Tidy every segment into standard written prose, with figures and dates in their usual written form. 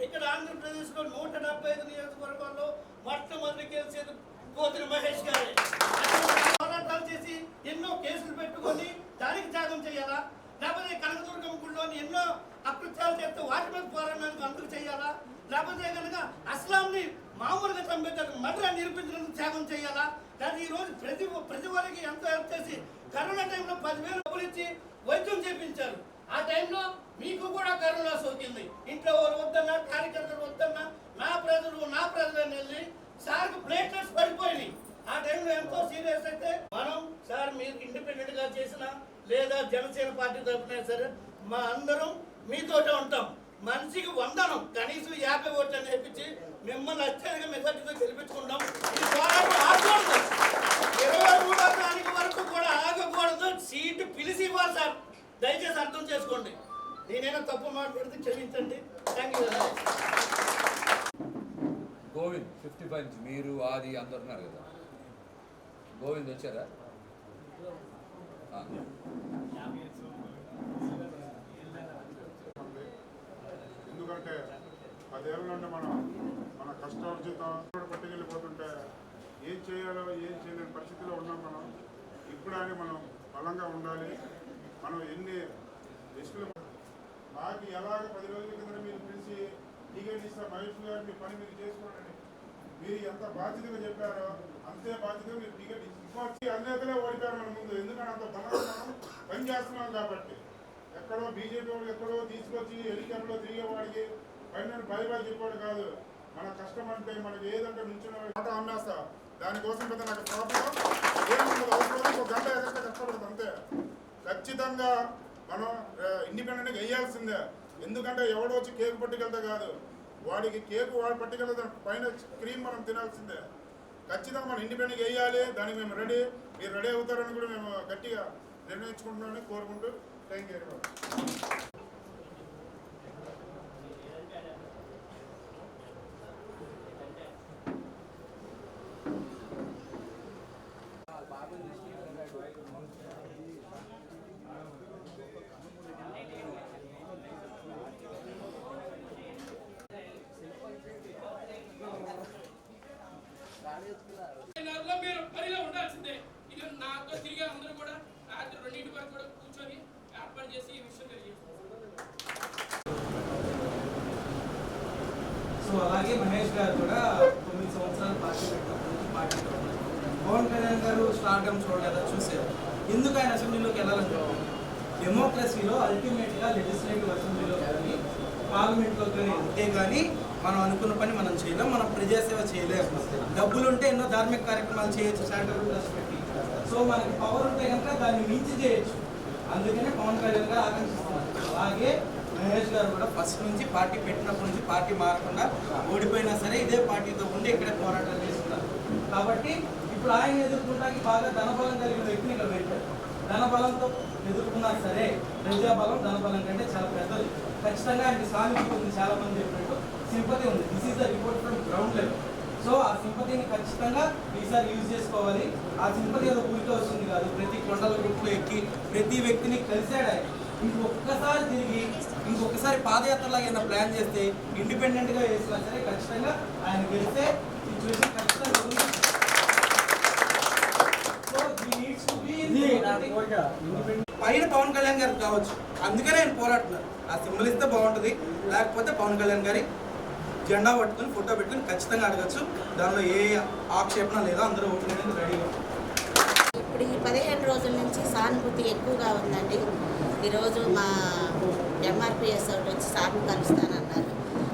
ఇక్కడ ఆంధ్రప్రదేశ్లో 175 నియోజకవర్గాల్లో మొట్టమొదటి గెలిచేది పోతిన మహేష్ గారే. పోరాటాలు చేసి ఎన్నో కేసులు పెట్టుకొని దానికి త్యాగం చేయాలా, లేకపోతే కనకదుర్గమ్మ గుడిలోని ఎన్నో అకృత్యాలు చేస్తే వాటి మీద పోరాటానికి అందుకు చేయాలా, లేకపోతే కనుక అస్లాంని మామూలుగా చంపేటట్టు మర్ర నిరూపించడానికి త్యాగం చేయాలా? కానీ ఈరోజు ప్రతి వాళ్ళకి ఎంతో హెల్ప్ చేసి కరోనా టైంలో 10,000 డబ్బులు ఇచ్చి వైద్యం చేయించారు. ఆ టైంలో మీకు కూడా కరోనా సోకింది. ఇంట్లో వాళ్ళు వద్దన్నా, కార్యకర్తలు వద్దన్నా, నా ప్రజలు అని వెళ్ళి సార్కు ప్లేట్లెట్స్ పడిపోయినాయి. ఆ టైంలో ఎంతో సీరియస్ అయితే మనం సార్ మీరు ఇండిపెండెంట్ గా చేసినా లేదా జనసేన పార్టీ తరఫున సరే మా అందరం మీతోటే ఉంటాం. మనిషికి 100 కనీసం 50 ఓట్లు నేర్పించి మిమ్మల్ని అత్యధిక మెజార్టీతో గెలిపించుకుంటాం. ఈ పోరాటం ఆగకూడదు, 23వ తారీఖు వరకు కూడా ఆగకూడదు. సీటు పిలిచి ఇవ్వాలి సార్, దయచేసి అర్థం చేసుకోండి. నేనైనా తప్పు మాట్లాడితే క్షమించండి. Thank you. గోవింద్ 55 నుంచి మీరు ఆది అందరు ఉన్నారు కదా, గోవింద్ వచ్చారా? ఎందుకంటే 10 ఏళ్ళ నుండి మన కష్టార్జితం పట్టుకెళ్ళిపోతుంటే ఏం చేయాలో ఏం చేయలేని పరిస్థితిలో ఉన్నాం మనం. ఇప్పుడు అని మనం బలంగా ఉండాలి. మనం ఎన్ని రిస్కులు నాకు ఎలాగ 10 రోజుల కింద మీరు పిలిచి టికెట్ ఇస్తా మహేష్ గారు మీ పని మీరు చేసుకోండి, మీరు ఎంత బాధ్యతగా చెప్పారో అంతే బాధ్యతగా మీరు టికెట్ ఇచ్చి అన్నేతలే ఓడిపోయారు మన ముందు. ఎందుకంటే అంత బలంగా మనం పని చేస్తున్నాం కాబట్టి. ఎక్కడో బీజేపీ వాళ్ళు ఎక్కడో తీసుకొచ్చి హెలికాప్టర్లో తిరిగేవాడికి పైన భయభాయి చెప్పాడు కాదు. మన కష్టం అంటే మనకి ఏదంటే నుంచున్న అమ్మేస్తా, దానికోసం పెద్ద నాకు ప్రాబ్లం ఏముండదు. అవసరం 1 గంట ఎక్కడ కష్టపడదు అంతే. ఖచ్చితంగా మనం ఇండిపెండెంట్గా వేయాల్సిందే. ఎందుకంటే ఎవడో వచ్చి కేక్ పట్టుకెళ్తే కాదు, వాడికి కేకు వాడు పట్టుకెళ్తే పైన క్రీమ్ మనం తినాల్సిందే. ఖచ్చితంగా మనం ఇండిపెండెంట్గా వేయాలి. దానికి మేము రెడీ, మీరు రెడీ అవుతారని కూడా మేము గట్టిగా నిర్ణయించుకుంటున్నామని కోరుకుంటూ థ్యాంక్ యూ వెరీ మచ్. మీరు పనిలో ఉండాల్సిందే. ఇది నాతో తిరిగి అందరూ కూడా రాత్రి 2 వరకు కూడా కూర్చొని ఏర్పాటు చేసి ఈ విషయం తెలియజేస్తారు. సో అలాగే మహేష్ గారు కూడా 9 సంవత్సరాలు పార్టీ పెట్టినప్పుడు పార్టీలో పవన్ కళ్యాణ్ గారు స్టార్డమ్ చూడలేదా, చూసారు. ఎందుకు ఆయన అసెంబ్లీలోకి వెళ్ళాలనుకుంటున్నారు? డెమోక్రసీలో అల్టిమేట్గా లెజిస్లేటివ్ అసెంబ్లీలో కానీ పార్లమెంట్లో కానీ ఉంటే కానీ మనం అనుకున్న పని మనం చేయలేం, మనం ప్రజాసేవ చేయలేము. డబ్బులుంటే ఎన్నో ధార్మిక కార్యక్రమాలు చేయొచ్చు చారిటబుల్ ట్రస్ట్ పెట్టి. సో మనకి పవర్ ఉంటే కనుక దాన్ని మించి చేయొచ్చు. అందుకనే పవన్ కళ్యాణ్ గారు ఆకాంక్షిస్తున్నారు. అలాగే మహేష్ గారు కూడా ఫస్ట్ నుంచి పార్టీ పెట్టినప్పటి నుంచి పార్టీ మారకుండా ఓడిపోయినా సరే ఇదే పార్టీతో ఉండి ఇక్కడే పోరాటాలు చేస్తున్నారు. కాబట్టి ఇప్పుడు ఆయన ఎదుర్కొంటానికి బాగా ధనబలం కలిగిన వ్యక్తిని ఇక్కడ పెట్టారు. ధనబలంతో ఎదుర్కొన్నా సరే ప్రజాబలం ధనబలం కంటే చాలా పెద్దది. ఖచ్చితంగా ఆయనకి సానుభూతి ఉంది, చాలా మంది చెప్పినట్టు సింపతి ఉంది. This is the report from ground level. So ఆ సింపతిని ఖచ్చితంగా ఈసారి యూజ్ చేసుకోవాలి. ఆ సింపతి ఏదో ఊరికే వస్తుంది కాదు, ప్రతి కొండల గుట్లో ఎక్కి ప్రతి వ్యక్తిని కలిసాడు ఆయన. ఇంకొకసారి తిరిగి ఇంకొకసారి పాదయాత్రలాగా ఏదైనా ప్లాన్ చేస్తే ఇండిపెండెంట్గా వేసినా సరే ఖచ్చితంగా ఆయన గెలిస్తే సిచ్యువేషన్ ఖచ్చితంగా ఉంది. So he needs to be పైన పవన్ కళ్యాణ్ గారు కావచ్చు, అందుకనే ఆయన పోరాడుతున్నారు. ఆ సింబల్ ఇస్తే బాగుంటుంది, లేకపోతే పవన్ కళ్యాణ్ గారి జెండా పట్టుకుని ఫోటో పెట్టుకుని ఖచ్చితంగా అడగచ్చు. దానిలో ఏ ఆక్షేపణ లేదా, అందరూ ఓట్లు అనేది రెడీగా. ఇప్పుడు ఈ 15 రోజుల నుంచి సానుభూతి ఎక్కువగా ఉందండి. ఈరోజు మా ఎంఆర్పిఎస్ ఒకటి వచ్చి సార్ని కలుస్తానన్నారు.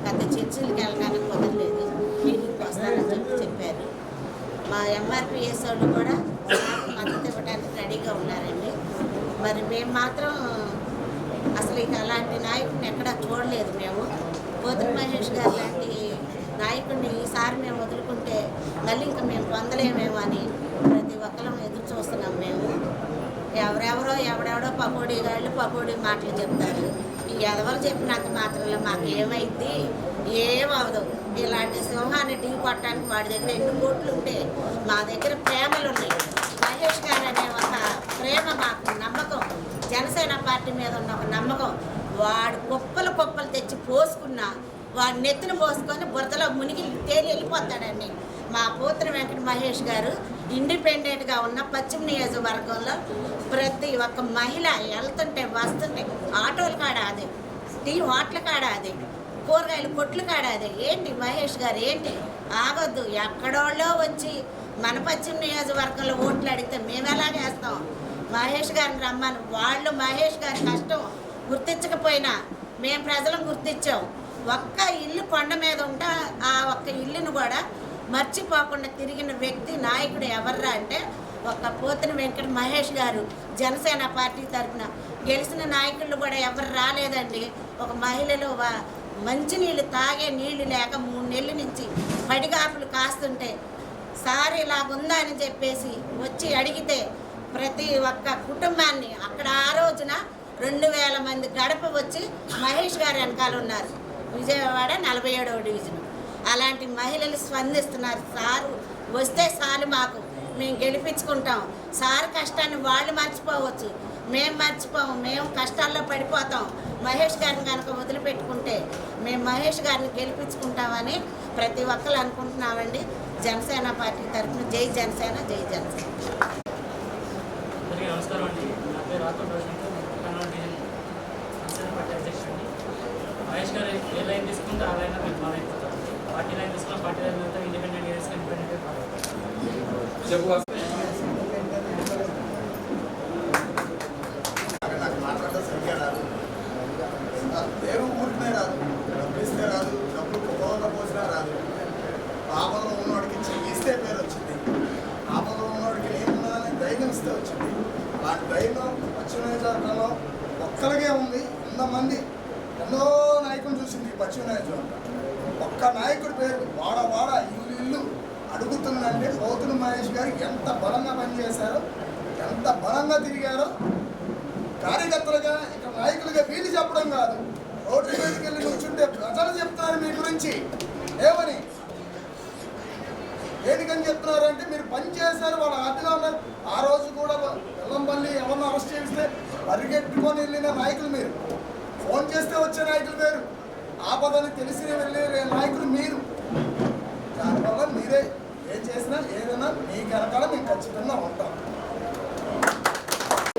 గత చర్చిలకి వెళ్ళడానికి కుదరలేదు, మీటింగ్కి వస్తానని చెప్పారు. మా ఎంఆర్పిఎస్ వాళ్ళు కూడా మద్దతు ఇవ్వడానికి రెడీగా ఉన్నారండి. మరి మేము మాత్రం అసలు ఇక అలాంటి నాయకుడిని ఎక్కడా చూడలేదు. మేము పోతిన మహేష్ గారు లాంటి నాయకుడిని ఈసారి మేము వదులుకుంటే మళ్ళీ ఇంకా మేము పొందలేమేమో అని ప్రతి ఒక్కరం ఎదురు చూస్తున్నాం. మేము ఎవడెవడో పకోడీ మాటలు చెప్తారు. ఈ ఎదవలు చెప్పినంత మాత్రంలో మాకు ఏమైంది, ఏమవదు. ఇలాంటి సింహాన్ని ఢీ కొట్టడానికి వాడి దగ్గర ఎన్ని కోట్లు ఉంటే మా దగ్గర ప్రేమలు ఉన్నాయి. మహేష్ గారు అనే ఒక ప్రేమ, మాకు నమ్మకం, జనసేన పార్టీ మీద ఉన్న ఒక నమ్మకం. వాడు కుప్పలు తెచ్చి పోసుకున్నా వాడు నెత్తిన పోసుకొని బురదలో మునిగి తేలి వెళ్ళిపోతాడండి. మా పోతుల వెంకట మహేష్ గారు ఇండిపెండెంట్గా ఉన్న పశ్చిమ నియోజకవర్గంలో ప్రతి ఒక్క మహిళ వెళ్తుంటే వస్తుంటే ఆటోల కాడ అదే, టీ హోటల్ కాడ అదే, కూరగాయలు కొట్లు కాడ అదే. ఏంటి మహేష్ గారు ఏంటి ఆగొద్దు. ఎక్కడోళ్ళో వచ్చి మన పశ్చిమ నియోజకవర్గంలో ఓట్లు అడిగితే మేము ఎలాగేస్తాం? మహేష్ గారిని రమ్మని. వాళ్ళు మహేష్ గారి కష్టం గుర్తించకపోయినా మేము ప్రజలను గుర్తించాం. ఒక్క ఇల్లు కొండ మీద ఉంటే ఆ ఒక్క ఇల్లును కూడా మర్చిపోకుండా తిరిగిన వ్యక్తి నాయకుడు ఎవర్రా అంటే ఒక్క పోతుల వెంకట మహేష్ గారు. జనసేన పార్టీ తరఫున గెలిచిన నాయకులు కూడా ఎవరు రాలేదండి. ఒక మహిళలు మంచినీళ్ళు తాగే నీళ్లు లేక 3 నెలల నుంచి పడిగాపులు కాస్తుంటే సార్ ఇలాగుందా అని చెప్పేసి వచ్చి అడిగితే ప్రతి ఒక్క కుటుంబాన్ని అక్కడ ఆ రోజున 2000 మంది గడప వచ్చి మహేష్ గారు వెనకాల ఉన్నారు. విజయవాడ 47వ డివిజన్. అలాంటి మహిళలు స్పందిస్తున్నారు. సారు వస్తే చాలు మాకు, మేము గెలిపించుకుంటాం. సార్ కష్టాన్ని వాళ్ళు మర్చిపోవచ్చు, మేము మర్చిపోము. మేము కష్టాల్లో పడిపోతాం. మహేష్ గారిని కనుక వదిలిపెట్టుకుంటే మేము మహేష్ గారిని గెలిపించుకుంటామని ప్రతి ఒక్కరు అనుకుంటున్నామండి. జనసేన పార్టీ తరఫున జై జనసేన, జై జనసేన. నమస్కారం అండి. నా పేరు రాథోడ్ రోషన్, కర్నూలు డివిజన్ జనసేన పార్టీ అధ్యక్షుడిని. మహేష్ గారు ఏ లైన్ తీసుకుంటే ఆ లైన్ మేము ఫాలో అయిపోతాం. పార్టీ లైన్ తీసుకున్న పార్టీ లైన్ అంతా ఇండిపెండెంట్ చేసుకుని ఇండిపెండెంట్ ఫాలో అవుతాం. దేవుడు ఊరికనే రాదు, డబ్బు ఇస్తే రాదు, డబ్బు కుటుంబంలో పోసినా రాదు. పాపంలో ఉన్నవాడికి ఇస్తే పేరు వచ్చింది, పాపంలో ఉన్నవాడికి ఏమున్నదని ధైర్యం ఇస్తే వచ్చింది. అలాంటి ధైర్యం పశ్చిమ నియోజకవర్గంలో ఒక్కరికే ఉంది. 100 మంది ఎన్నో నాయకులు చూసింది ఈ పశ్చిమ నియోజకవర్గం. ఒక్క నాయకుడి పేరు వాడ వాడ ఇల్లు ఇల్లు అడుగుతుందంటే పోతుల మహేష్ గారు ఎంత బలంగా పనిచేశారో, ఎంత బలంగా తిరిగారో. కార్యకర్తలుగా ఇక నాయకులుగా వీళ్ళు చెప్పడం కాదు, రోడ్డు మీదకి వెళ్ళి కూర్చుంటే ప్రజలు చెప్తున్నారు మీ గురించి. ఏమని దేనికని చెప్తున్నారు అంటే మీరు పని చేశారు, వాళ్ళు హ్యాపీగా ఉన్నారు. ఆ రోజు కూడా వెల్లంపల్లి ఎవరిని అరెస్ట్ చేస్తే పరిగెట్టుకొని వెళ్ళిన నాయకులు మీరు, ఫోన్ చేస్తే వచ్చే నాయకులు వేరు, ఆపదని తెలిసి వెళ్ళే నాయకులు మీరు. దానివల్ల మీరే ఏం చేసినా ఏదైనా మీ వెనకాల మేము ఖచ్చితంగా ఉంటాం.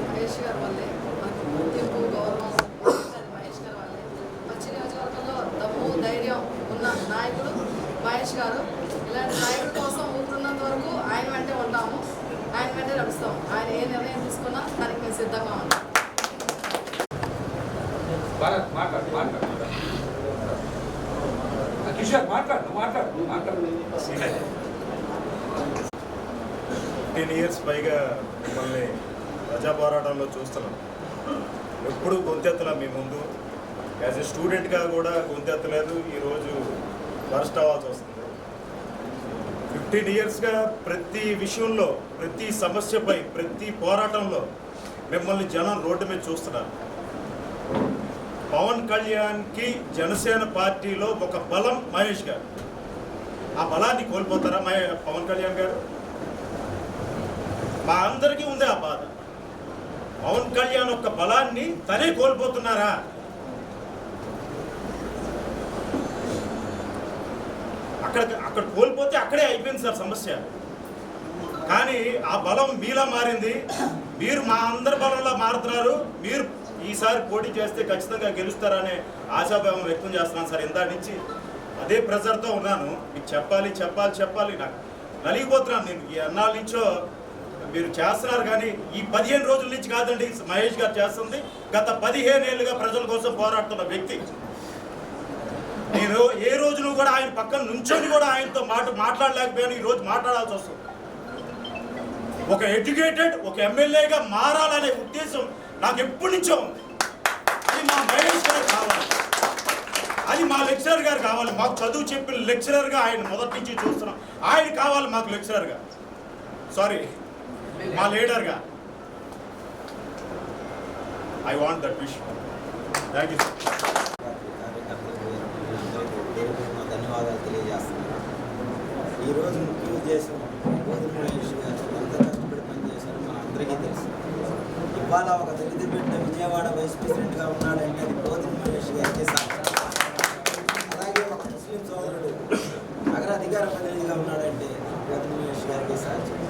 మహేష్ గారి వల్లే మనకు గుర్తింపు గౌరవం మహేష్ గారి వల్లే. పశ్చిమ నియోజకవర్గంలో దమ్ము ధైర్యం ఉన్న నాయకుడు మహేష్ గారు. ఇలాంటి నాయకుడి కోసం ఊరున్నంత వరకు ఆయన వెంటే ఉంటాము, ఆయన వెంటే నడుస్తాము. ఆయన ఏ నిర్ణయం తీసుకున్నా దానికి మేము సిద్ధంగా ఉంటాం. 10 years పైగా మిమ్మల్ని ప్రజా పోరాటంలో చూస్తున్నాం. ఎప్పుడు గొంతెత్తలా మీ ముందు. యాజ్ ఎ స్టూడెంట్గా కూడా గొంతెత్తలేదు. ఈరోజు బర్స్ట్ అవ్వాల్సి వస్తుంది. 15 yearsగా ప్రతి విషయంలో, ప్రతి సమస్యపై, ప్రతి పోరాటంలో మిమ్మల్ని జనం రోడ్డు మీద చూస్తున్నారు. పవన్ కళ్యాణ్కి జనసేన పార్టీలో ఒక బలం మహేష్ గారు. ఆ బలాన్ని కోల్పోతారా పవన్ కళ్యాణ్ గారు? మా అందరికీ ఉంది ఆ బాధ. పవన్ కళ్యాణ్ యొక్క బలాన్ని తనే కోల్పోతున్నారా? అక్కడ కోల్పోతే అక్కడే అయిపోయింది సార్ సమస్య. కానీ ఆ బలం మీలా మారింది. మీరు మా అందరి బలంలో మారుతున్నారు. మీరు ఈసారి పోటీ చేస్తే ఖచ్చితంగా గెలుస్తారనే ఆశాభావం వ్యక్తం చేస్తున్నాను సార్. ఇందా నుంచి అదే ప్రెజర్తో ఉన్నాను. మీకు చెప్పాలి. నాకు నలిగిపోతున్నాను. నేను ఎన్నాళ్ళ నుంచో మీరు చేస్తున్నారు, కానీ ఈ 15 రోజుల నుంచి కాదండి మహేష్ గారు చేస్తుంది. గత 15 ఏళ్ళుగా ప్రజల కోసం పోరాడుతున్న వ్యక్తి. నేను ఏ రోజును కూడా ఆయన పక్కన నుంచొని కూడా ఆయనతో మాట్లాడలేకపోయాను. ఈరోజు మాట్లాడాల్సి వస్తుంది. ఒక ఎడ్యుకేటెడ్, ఒక ఎమ్మెల్యేగా మారాలనే ఉద్దేశం నాకు ఎప్పటి నుంచో ఉంది. అది మా మహేష్ గారు కావాలి, అది మా లెక్చరర్ గారు కావాలి. మాకు చదువు చెప్పిన లెక్చరర్గా ఆయన మొదటి నుంచి చూస్తున్నాం. ఆయన కావాలి మాకు లెక్చరర్గా, సారీ మా లీడర్గా. I want that wish. Thank you. ధన్యవాదాలు తెలియజేస్తున్నాను. ఈరోజు ముఖ్య ఉద్దేశం పోతుల మహేష్ గారు ఎంత కష్టపడి పనిచేశారో మన అందరికీ తెలుసు. ఇవాళ ఒక దళిత బిడ్డ విజయవాడ వైస్ ప్రెసిడెంట్గా ఉన్నాడంటే అది పోతుల మహేష్ గారికి సాక్షి. అలాగే ప్రజాప్రతినిధిగా ఉన్నాడంటే గౌతమ్ మహేష్ గారికి సాధ్యం.